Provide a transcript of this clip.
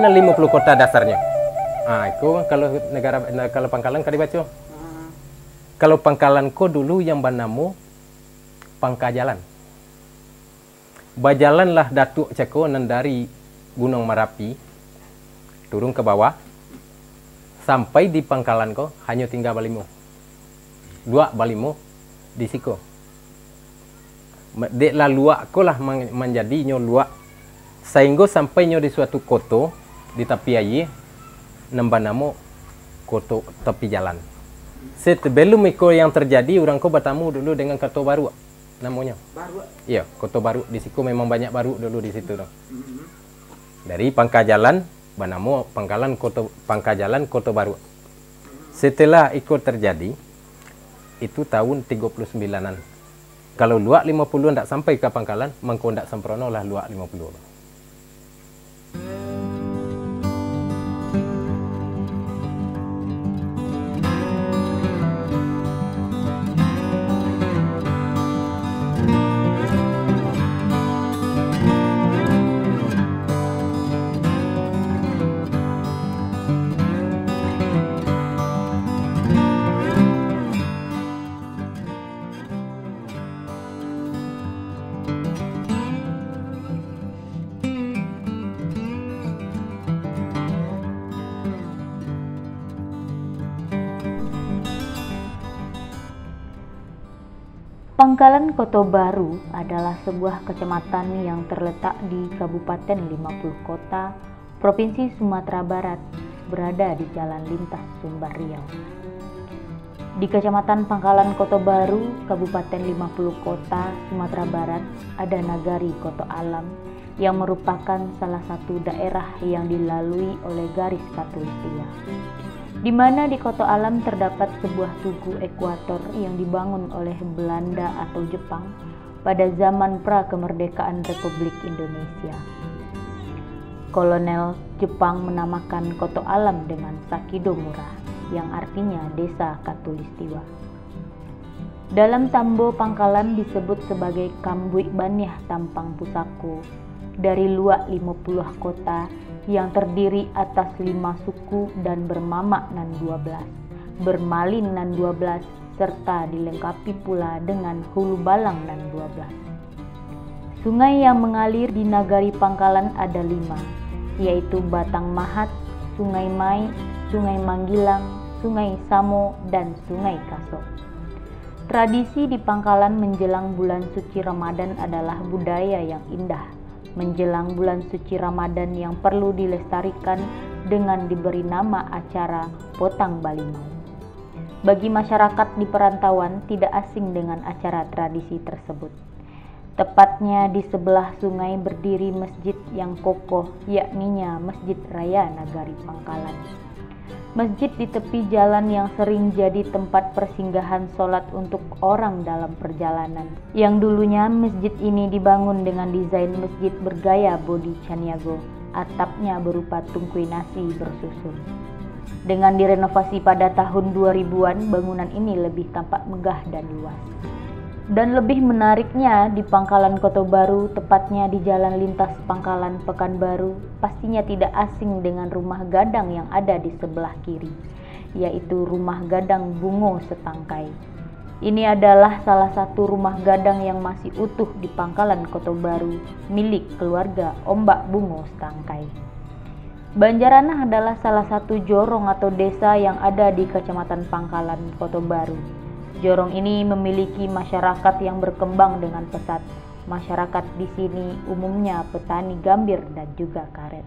Ada 50 kota dasarnya. Itu kalau kalau Pangkalan kali baca. Kalau Pangkalan ko dulu yang bernama Pangkajalan. Bajalanlah Datuk Ceko dari Gunung Merapi turun ke bawah sampai di Pangkalan ko hanya tinggal balimo. Dua balimo di siko. Dek lah luak ko lah menjadi nyo luak sehingga sampai nyo di suatu kota di tepi air nambah nama kota tepi jalan. Sebelum iko yang terjadi orang ko bertemu dulu dengan kota baru namanya. Baru? Iya, kota baru di situ memang banyak baru dulu di situ. Dari Pangkajalan bernama Pangkajalan kota baru. Setelah iko terjadi itu tahun 39-an. Kalau luak 50 ndak sampai ke Pangkalan, mengko ndak sempurna lah luak 50. Pangkalan Kota Baru adalah sebuah kecamatan yang terletak di Kabupaten 50 Kota, Provinsi Sumatera Barat, berada di Jalan Lintas Sumbar Riau. Di Kecamatan Pangkalan Kota Baru, Kabupaten 50 Kota, Sumatera Barat, ada Nagari Koto Alam yang merupakan salah satu daerah yang dilalui oleh garis khatulistiwa, di mana di Koto Alam terdapat sebuah tugu ekuator yang dibangun oleh Belanda atau Jepang pada zaman pra-kemerdekaan Republik Indonesia. Kolonel Jepang menamakan Koto Alam dengan Sakido Mura, yang artinya desa khatulistiwa. Dalam Tambo Pangkalan disebut sebagai Kambuik Baniah Tampang Pusako, dari luak 50 kota yang terdiri atas 5 suku dan bermamak nan 12, bermalin nan 12, serta dilengkapi pula dengan hulu balang nan 12. Sungai yang mengalir di Nagari Pangkalan ada 5, yaitu Batang Mahat, Sungai Mai, Sungai Manggilang, Sungai Samo, dan Sungai Kasok. Tradisi di Pangkalan menjelang bulan suci Ramadan adalah budaya yang indah. Menjelang bulan suci Ramadan yang perlu dilestarikan dengan diberi nama acara Potang Balimau. Bagi masyarakat di perantauan tidak asing dengan acara tradisi tersebut. Tepatnya di sebelah sungai berdiri masjid yang kokoh, yakninya Masjid Raya Nagari Pangkalan. Masjid di tepi jalan yang sering jadi tempat persinggahan sholat untuk orang dalam perjalanan. Yang dulunya masjid ini dibangun dengan desain masjid bergaya Bodi Caniago, atapnya berupa tungkui nasi bersusun. Dengan direnovasi pada tahun 2000-an, bangunan ini lebih tampak megah dan luas. Dan lebih menariknya, di Pangkalan Kota Baru, tepatnya di Jalan Lintas Pangkalan Pekanbaru, pastinya tidak asing dengan rumah gadang yang ada di sebelah kiri, yaitu rumah gadang Bungo Setangkai. Ini adalah salah satu rumah gadang yang masih utuh di Pangkalan Kota Baru, milik keluarga Ombak Bungo Setangkai. Banjaranah adalah salah satu jorong atau desa yang ada di Kecamatan Pangkalan Kota Baru. Jorong ini memiliki masyarakat yang berkembang dengan pesat. Masyarakat di sini umumnya petani gambir dan juga karet.